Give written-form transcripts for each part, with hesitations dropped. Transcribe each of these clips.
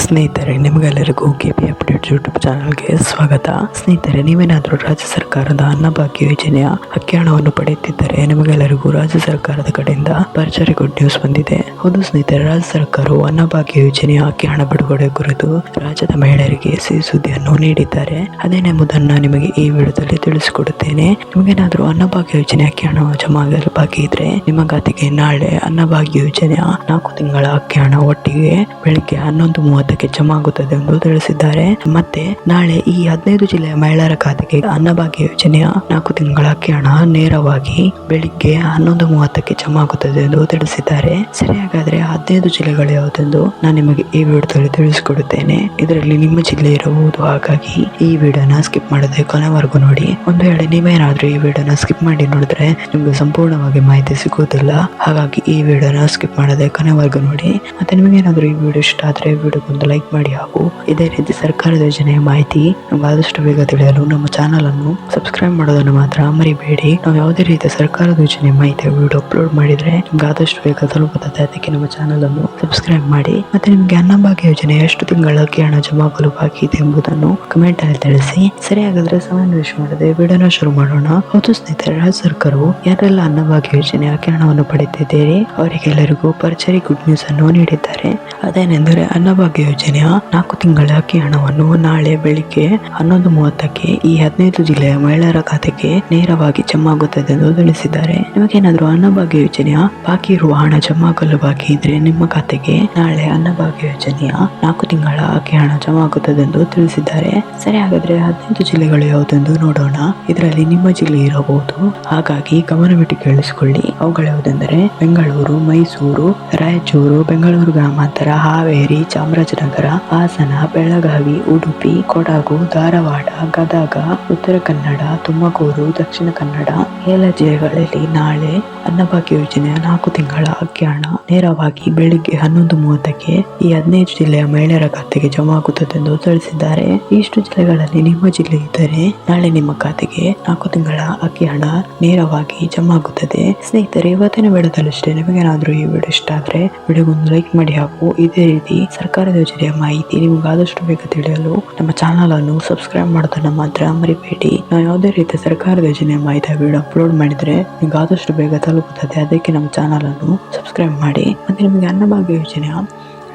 ಸ್ನೇಹಿತರೆ, ನಿಮಗೆಲ್ಲರಿಗೂ KP updates YouTube ಚಾನಲ್ಗೆ ಸ್ವಾಗತ. ಸ್ನೇಹಿತರೆ, ನೀವೇನಾದರೂ ರಾಜ್ಯ ಸರ್ಕಾರದ ಅನ್ನಭಾಗ್ಯ ಯೋಜನೆಯ ಅಕ್ಕಿ ಹಣವನ್ನು ಪಡೆಯುತ್ತಿದ್ದರೆ ನಿಮಗೆಲ್ಲರಿಗೂ ರಾಜ್ಯ ಸರ್ಕಾರದ ಕಡೆಯಿಂದ ಭರ್ಜರಿ ಗುಡ್ ನ್ಯೂಸ್ ಬಂದಿದೆ. ಹೌದು ಸ್ನೇಹಿತರೆ, ರಾಜ್ಯ ಸರ್ಕಾರವು ಅನ್ನಭಾಗ್ಯ ಯೋಜನೆಯ ಅಕ್ಕಿ ಹಣ ಬಿಡುಗಡೆ ಕುರಿತು ರಾಜ್ಯದ ಮಹಿಳೆಯರಿಗೆ ಸಿಹಿ ಸುದ್ದಿಯನ್ನು ನೀಡಿದ್ದಾರೆ. ಅದೇನೆಂಬುದನ್ನು ನಿಮಗೆ ಈ ವಿಡಿಯೋದಲ್ಲಿ ತಿಳಿಸಿಕೊಡುತ್ತೇನೆ. ನಿಮಗೇನಾದರೂ ಅನ್ನಭಾಗ್ಯ ಯೋಜನೆ ಅಕ್ಕಿ ಹಣ ಜಮಾ ಆಗಲು ಬಾಕಿ ಇದ್ರೆ ನಿಮ್ಮ ಖಾತೆಗೆ ನಾಳೆ ಅನ್ನಭಾಗ್ಯ ಯೋಜನೆಯ 4 ತಿಂಗಳ ಅಕ್ಕಿ ಹಣ ಒಟ್ಟಿಗೆ ಬೆಳಿಗ್ಗೆ 11:30ಕ್ಕೆ ಜಮಾ ಆಗುತ್ತದೆ ಎಂದು ತಿಳಿಸಿದ್ದಾರೆ. ಮತ್ತೆ ನಾಳೆ ಈ 15 ಜಿಲ್ಲೆಯ ಮಹಿಳೆಯರ ಖಾತೆಗೆ ಅನ್ನಭಾಗ್ಯ ಯೋಜನೆಯ 4 ತಿಂಗಳ ಅಕ್ಕಿ ಹಣ ನೇರವಾಗಿ ಬೆಳಿಗ್ಗೆ 11:30ಕ್ಕೆ ಜಮಾ ಆಗುತ್ತದೆ ಎಂದು ತಿಳಿಸಿದ್ದಾರೆ. ಸರಿ, ಹಾಗಾದ್ರೆ 15 ಜಿಲ್ಲೆಗಳು ಯಾವುದೆಂದು ನಾನು ನಿಮಗೆ ಈ ವಿಡಿಯೋದಲ್ಲಿ ತಿಳಿಸಿಕೊಡುತ್ತೇನೆ. ಇದರಲ್ಲಿ ನಿಮ್ಮ ಜಿಲ್ಲೆ ಇರಬಹುದು, ಹಾಗಾಗಿ ಈ ವಿಡಿಯೋನ ಸ್ಕಿಪ್ ಮಾಡದೆ ಕೊನೆವರೆಗೂ ನೋಡಿ. ಒಂದು ವೇಳೆ ನೀವೇನಾದ್ರೂ ಈ ವಿಡಿಯೋನ ಸ್ಕಿಪ್ ಮಾಡಿ ನೋಡಿದ್ರೆ ನಿಮ್ಗೆ ಸಂಪೂರ್ಣವಾಗಿ ಮಾಹಿತಿ ಸಿಗುವುದಿಲ್ಲ. ಹಾಗಾಗಿ ಈ ವಿಡಿಯೋನ ಸ್ಕಿಪ್ ಮಾಡದೆ ಕೊನೆವರೆಗೂ ನೋಡಿ. ಮತ್ತೆ ನಿಮಗೇನಾದ್ರೂ ಈ ವಿಡಿಯೋ ಇಷ್ಟ ಆದ್ರೆ ವಿಡಿಯೋಗೊಂದು ಲೈಕ್ ಮಾಡಿ, ಹಾಗೂ ಇದೇ ರೀತಿ ಸರ್ಕಾರದ ಯೋಜನೆಯ ಮಾಹಿತಿ ನಮ್ಗೆ ಆದಷ್ಟು ಬೇಗ ತಿಳಿಯಲು ನಮ್ಮ ಚಾನಲ್ ಅನ್ನು ಸಬ್ಸ್ಕ್ರೈಬ್ ಮಾಡೋದನ್ನು ಮಾತ್ರ ಮರಿಬೇಡಿ. ನಾವು ಯಾವುದೇ ರೀತಿಯ ಸರ್ಕಾರದ ಯೋಜನೆಯ ಮಾಹಿತಿ ವಿಡಿಯೋ ಅಪ್ಲೋಡ್ ಮಾಡಿದ್ರೆ ನಿಮ್ಗೆ ಆದಷ್ಟು ಬೇಗ ತಲುಪುತ್ತದೆ. ಅದಕ್ಕೆ ನಮ್ಮ ಚಾನಲ್ ಅನ್ನು ಸಬ್ಸ್ಕ್ರೈಬ್ ಮಾಡಿ. ಮತ್ತೆ ನಿಮ್ಗೆ ಅನ್ನಭಾಗ್ಯ ಯೋಜನೆ ಎಷ್ಟು ತಿಂಗಳ ಅಕ್ಕಿ ಹಣ ಜಮಾ ಆಗಲು ಬಾಕಿ ಇದೆ ಎಂಬುದನ್ನು ಕಮೆಂಟ್ ಅಲ್ಲಿ ತಿಳಿಸಿ. ಸರಿ, ಹಾಗಾದ್ರೆ ಸಮಯ ವೇಸ್ಟ್ ಮಾಡದೆ ವಿಡಿಯೋನ ಶುರು ಮಾಡೋಣ. ಹೌದು ಸ್ನೇಹಿತರೆ, ರಾಜ್ಯ ಸರ್ಕಾರವು ಯಾರೆಲ್ಲ ಅನ್ನಭಾಗ್ಯ ಯೋಜನೆ ಅಕ್ಕಿ ಹಣವನ್ನು ಪಡೆದಿದ್ದೀರಿ ಅವರಿಗೆಲ್ಲರಿಗೂ ಭರ್ಜರಿ ಗುಡ್ ನ್ಯೂಸ್ ಅನ್ನು ನೀಡಿದ್ದಾರೆ. ಅದೇನೆಂದರೆ ಅನ್ನಭಾಗ್ಯ ಯೋಜನೆಯ 4 ತಿಂಗಳ ಅಕ್ಕಿ ಹಣವನ್ನು ನಾಳೆ ಬೆಳಿಗ್ಗೆ 11:30ಕ್ಕೆ ಈ 15 ಜಿಲ್ಲೆಯ ಮಹಿಳೆಯರ ಖಾತೆಗೆ ನೇರವಾಗಿ ಜಮಾ ಆಗುತ್ತದೆ ಎಂದು ತಿಳಿಸಿದ್ದಾರೆ. ನಿಮಗೇನಾದ್ರೂ ಅನ್ನಭಾಗ್ಯ ಯೋಜನೆಯ ಬಾಕಿ ಇರುವ ಹಣ ಜಮಾ ಆಗಲು ಬಾಕಿ ಇದ್ರೆ ನಿಮ್ಮ ಖಾತೆಗೆ ನಾಳೆ ಅನ್ನಭಾಗ್ಯ ಯೋಜನೆಯ 4 ತಿಂಗಳ ಅಕ್ಕಿ ಹಣ ಜಮಾ ಆಗುತ್ತದೆ ಎಂದು ತಿಳಿಸಿದ್ದಾರೆ. ಸರಿ, ಹಾಗಾದ್ರೆ 15 ಜಿಲ್ಲೆಗಳು ಯಾವುದೆಂದು ನೋಡೋಣ. ಇದರಲ್ಲಿ ನಿಮ್ಮ ಜಿಲ್ಲೆ ಇರಬಹುದು, ಹಾಗಾಗಿ ಗಮನವಿಟ್ಟು ಕೇಳಿಸಿಕೊಳ್ಳಿ. ಅವುಗಳು ಯಾವುದೆಂದರೆ ಬೆಂಗಳೂರು, ಮೈಸೂರು, ರಾಯಚೂರು, ಬೆಂಗಳೂರು ಗ್ರಾಮಾಂತರ, ಹಾವೇರಿ, ಚಾಮರಾಜನಗರ, ಹಾಸನ, ಬೆಳಗಾವಿ, ಉಡುಪಿ, ಕೊಡಗು, ಧಾರವಾಡ, ಗದಗ, ಉತ್ತರ ಕನ್ನಡ, ತುಮಕೂರು, ದಕ್ಷಿಣ ಕನ್ನಡ ಎಲ್ಲ ಜಿಲ್ಲೆಗಳಲ್ಲಿ ನಾಳೆ ಅನ್ನಭಾಗ್ಯ ಯೋಜನೆಯ 4 ತಿಂಗಳ ಅಕ್ಕಿ ಹಣ ನೇರವಾಗಿ ಬೆಳಿಗ್ಗೆ 11:30ಕ್ಕೆ ಈ 15 ಜಿಲ್ಲೆಯ ಮಹಿಳೆಯರ ಖಾತೆಗೆ ಜಮಾ ಆಗುತ್ತದೆ ಎಂದು ತಿಳಿಸಿದ್ದಾರೆ. ಇಷ್ಟು ಜಿಲ್ಲೆಗಳಲ್ಲಿ ನಿಮ್ಮ ಜಿಲ್ಲೆ ಇದ್ದರೆ ನಾಳೆ ನಿಮ್ಮ ಖಾತೆಗೆ 4 ತಿಂಗಳ ಅಕ್ಕಿ ಹಣ ನೇರವಾಗಿ ಜಮಾ ಆಗುತ್ತದೆ. ಸ್ನೇಹಿತರೆ, ಇವತ್ತಿನ ವಿಡಿಯೋದಲ್ಲಿ ಅಷ್ಟೇ. ನಿಮಗೇನಾದ್ರೂ ಈ ವಿಡಿಯೋ ಇಷ್ಟ ಆದ್ರೆ ವಿಡಿಯೋಗೊಂದು ಲೈಕ್ ಮಾಡಿ, ಹಾಗೂ ಇದೇ ರೀತಿ ಸರ್ಕಾರದ ಯೋಜನೆಯ ಮಾಹಿತಿ ನಿಮ್ಗೆ ಆದಷ್ಟು ಬೇಗ ತಿಳಿಯಲು ನಮ್ಮ ಚಾನಲ್ ಅನ್ನು ಸಬ್ಸ್ಕ್ರೈಬ್ ಮಾಡೋದನ್ನ ಮಾತ್ರ ಮರಿಬೇಡಿ. ನಾವು ಯಾವುದೇ ರೀತಿಯ ಸರ್ಕಾರದ ಯೋಜನೆಯ ಮಾಹಿತಿ ವಿಡಿಯೋ ಅಪ್ಲೋಡ್ ಮಾಡಿದ್ರೆ ನಿಮ್ಗೆ ಆದಷ್ಟು ಬೇಗ ತಲುಪುತ್ತದೆ. ಅದಕ್ಕೆ ನಮ್ಮ ಚಾನಲ್ ಅನ್ನು ಸಬ್ಸ್ಕ್ರೈಬ್ ಮಾಡಿ. ಮತ್ತೆ ನಿಮಗೆ ಅನ್ನಭಾಗ್ಯ ಯೋಜನೆಯ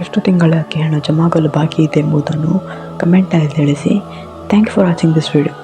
ಎಷ್ಟು ತಿಂಗಳ ಅಕ್ಕಿ ಹಣ ಜಮಾ ಆಗಲು ಬಾಕಿ ಇದೆ ಎಂಬುದನ್ನು ಕಮೆಂಟ್ ನಲ್ಲಿ ತಿಳಿಸಿ. Thank you for watching this video.